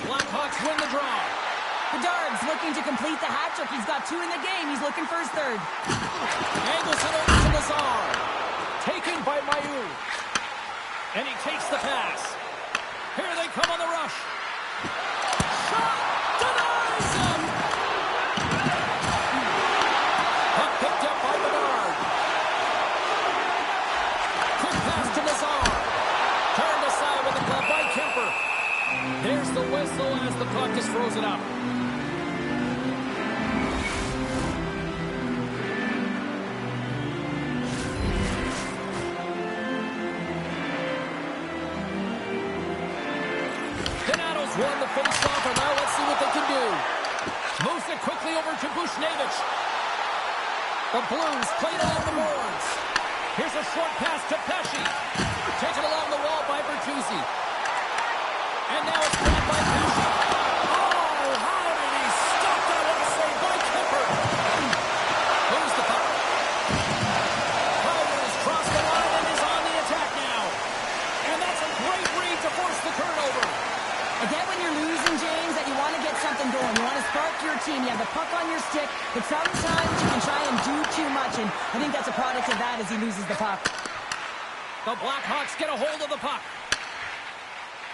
Blackhawks win the draw. Bedard's looking to complete the hat trick. He's got 2 in the game. He's looking for his third. Angles it over to Nazar. Taken by Mayu. And he takes the pass. Here they come on the rush. Shot! Denies him! Puck picked up by Bedard. Quick pass to Nazar. Turned aside with the glove by Kemper. There's the whistle as the puck is frozen up. Donato's won the face-off, and now let's see what they can do. Moves it quickly over to Bushnevich. The Blues played along the boards. Here's a short pass to Pesci. Taken along the wall by Bertuzzi. And now it's grabbed by Pesci. Oh, how did he stop that? What a save by Kemper. Lose the puck. Crowder has crossed the line and is on the attack now. And that's a great read to force the turnover. I get when you're losing, James, that you want to get something going. You want to spark your team. You have the puck on your stick, but sometimes you can try and do too much, and I think that's a product of that as he loses the puck. The Blackhawks get a hold of the puck.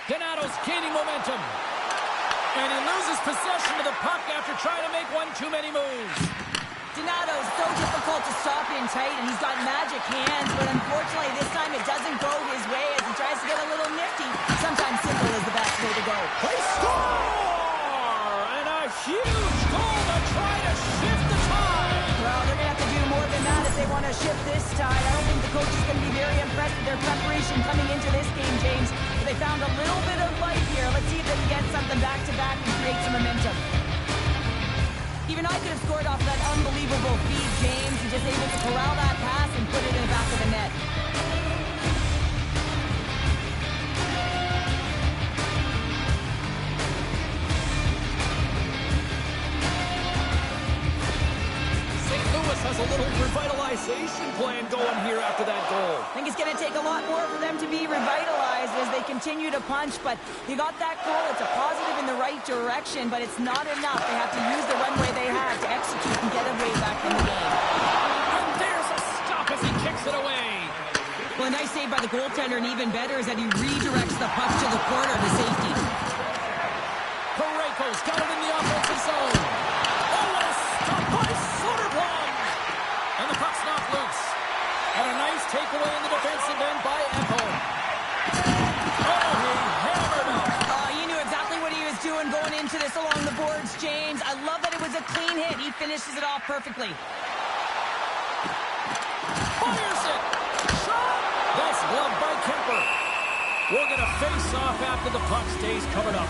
Donato's gaining momentum. And he loses possession of the puck after trying to make one too many moves. Donato's so difficult to stop in tight, and he's got magic hands, but unfortunately this time it doesn't go his way as he tries to get a little nifty. Sometimes simple is the best way to go. They score! And a huge goal to try to shift the tide. Well, they're going to have to do more than that if they want to shift this tide. I don't think the coach is going to be very impressed with their preparation coming into this game, James. They found a little bit of life here. Let's see if they can get something back-to-back and create some momentum. Even I could have scored off that unbelievable feed, James. He's just able to corral that pass and put it in the back of the net. St. Louis has a little revitalization plan going here after that goal. I think it's going to take a lot more for them to be revitalized as they continue to punch, but you got that goal. It's a positive in the right direction, but it's not enough. They have to use the runway they have to execute and get a way back in the game. And there's a stop as he kicks it away. Well, a nice save by the goaltender, and even better is that he redirects the puck to the corner to safety. Parayko's got it in the offensive zone. Oh, what a stop by Soderblom. And the puck's knocked loose. And a nice takeaway in the defensive end by Ekholm. Oh, he hammered him. He knew exactly what he was doing going into this along the boards, James. I love that it was a clean hit. He finishes it off perfectly. Fires it. Shot. That's gloved by Kemper. We'll get a face-off after the puck stays covered up.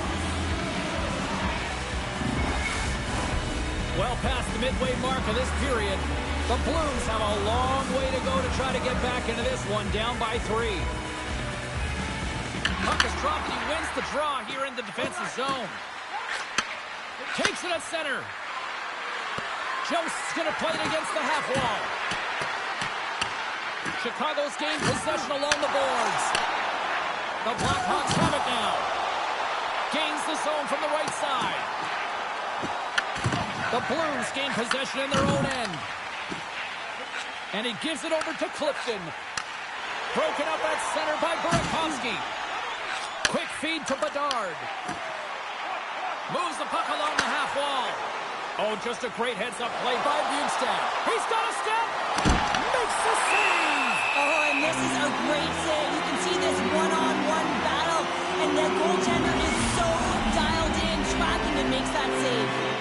Well past the midway mark of this period, the Blues have a long way to go to try to get back into this one, down by 3. Puck is dropped and he wins the draw here in the defensive zone. Takes it at center. Jose's going to play it against the half wall. Chicago's gained possession along the boards. The Blackhawks have it now. Gains the zone from the right side. The Blues gain possession in their own end. And he gives it over to Clifton. Broken up at center by Burakovsky. Quick feed to Bedard. Moves the puck along the half wall. Oh, just a great heads-up play by Bjugstad. He's got a step. Makes the save. Oh, and this is a great save. You can see this one-on-one battle, and the goaltender is so dialed in, tracking and makes that save.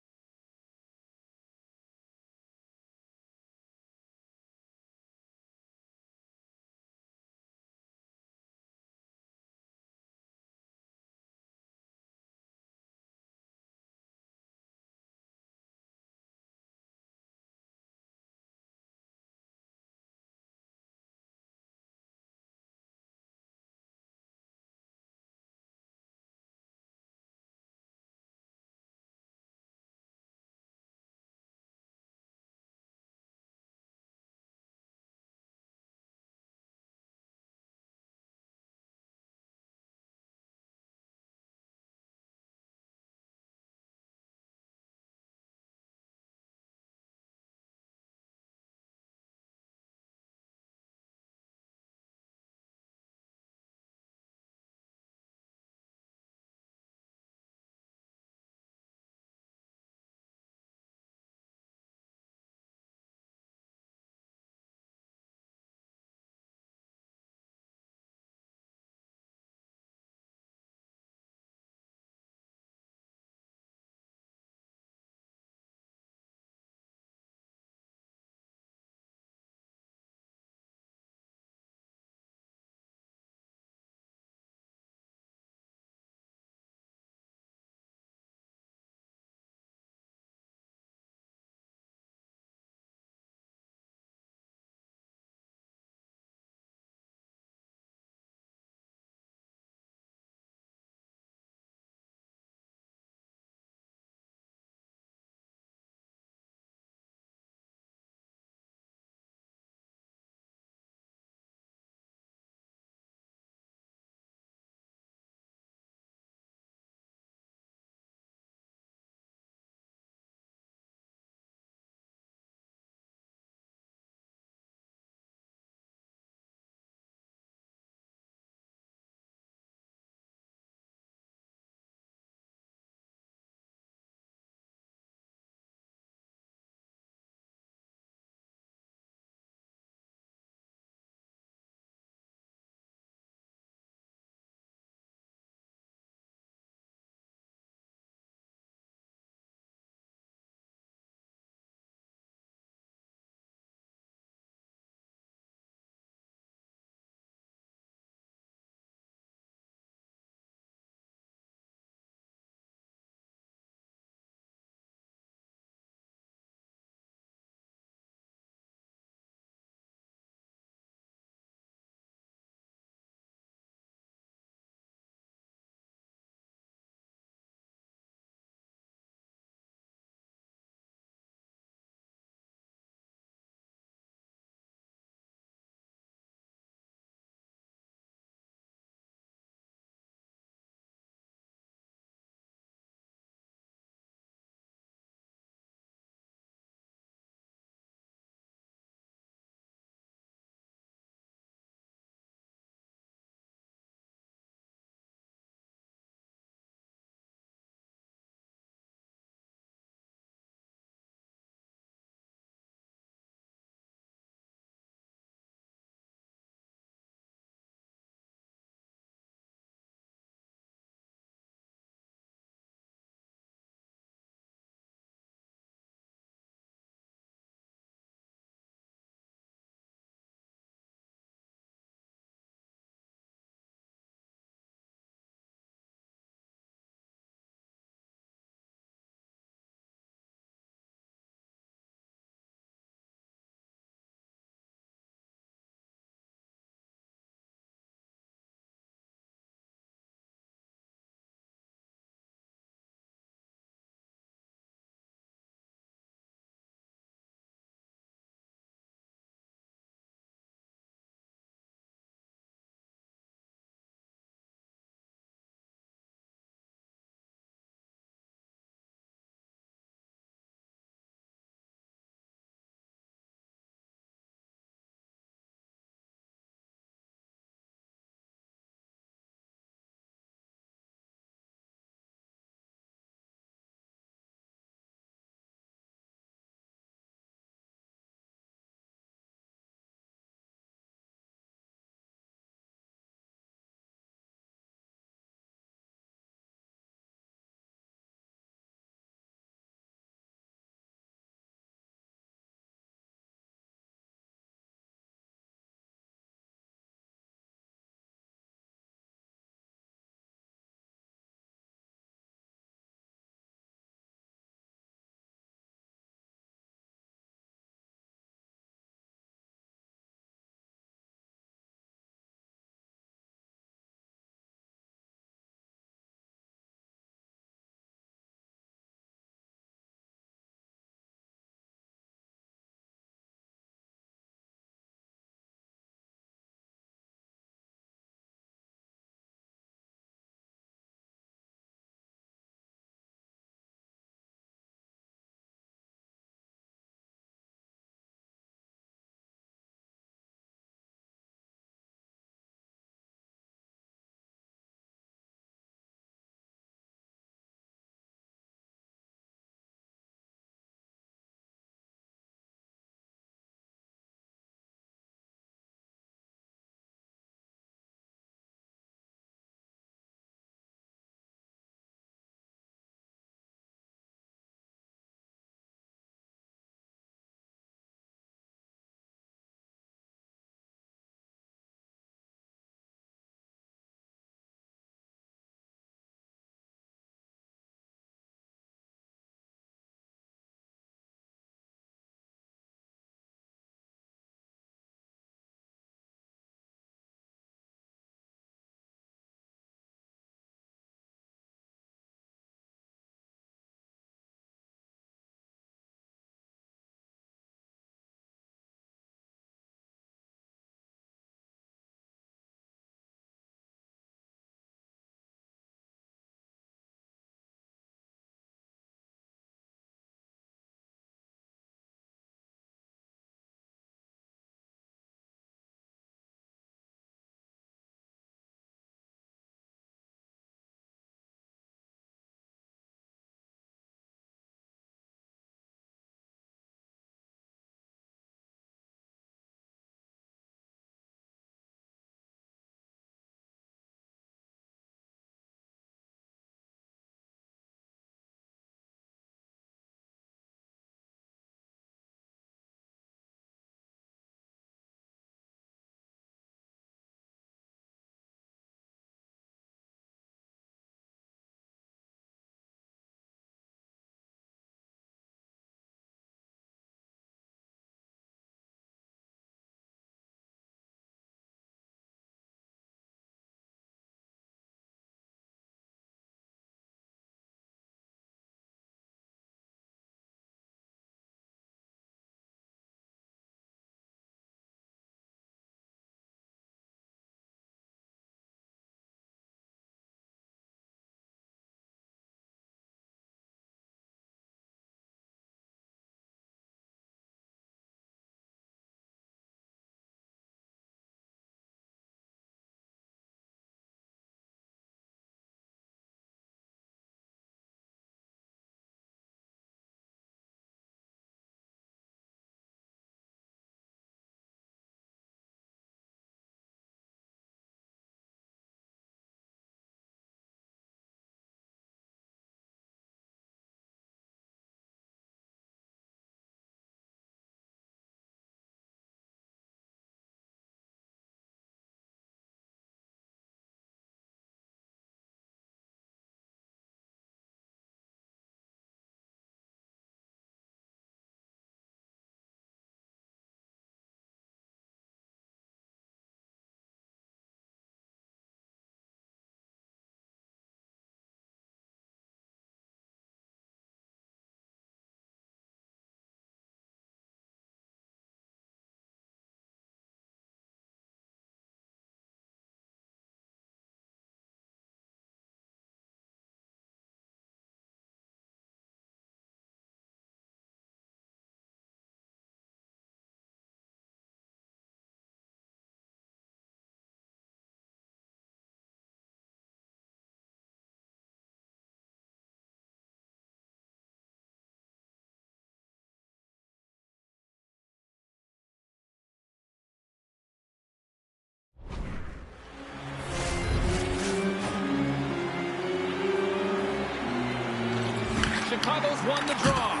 Chicago's won the draw.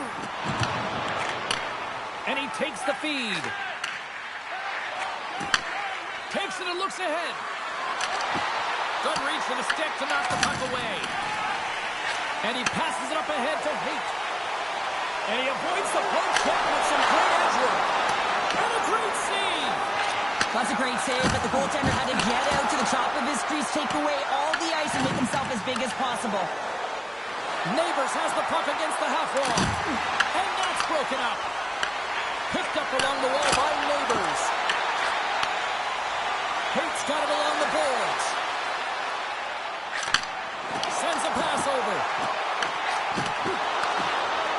And he takes the feed. Takes it and looks ahead. Good reach for the stick to knock the puck away. And he passes it up ahead to Haight. And he avoids the poke check with some great edge work. And a great save. That's a great save, but the goaltender had to get out to the top of his crease, take away all the ice, and make himself as big as possible. Neighbors has the puck against the half wall. And that's broken up. Picked up along the wall by Neighbors. Haight's got it along the boards. Sends a pass over.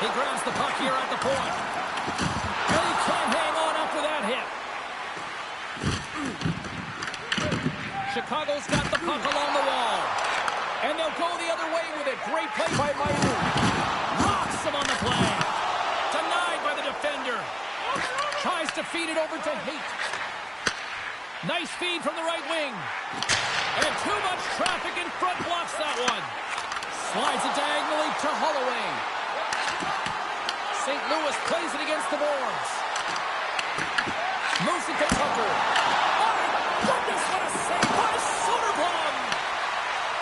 He grabs the puck here at the point. And he can't hang on after that hit. Chicago's got the puck along the wall. And they'll go the other way with it. Great play by Mainu. Rocks him on the play. Denied by the defender. Tries to feed it over to Haight. Nice feed from the right wing. And too much traffic in front blocks that one. Slides it diagonally to Holloway. St. Louis plays it against the boards. Moves it to Tucker. Oh, my goodness, what a save by Soderblom.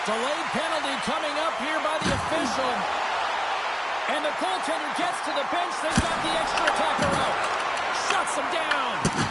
Delayed penalty coming up here by the official. And the goaltender gets to the bench. They've got the extra attacker out. Shuts him down.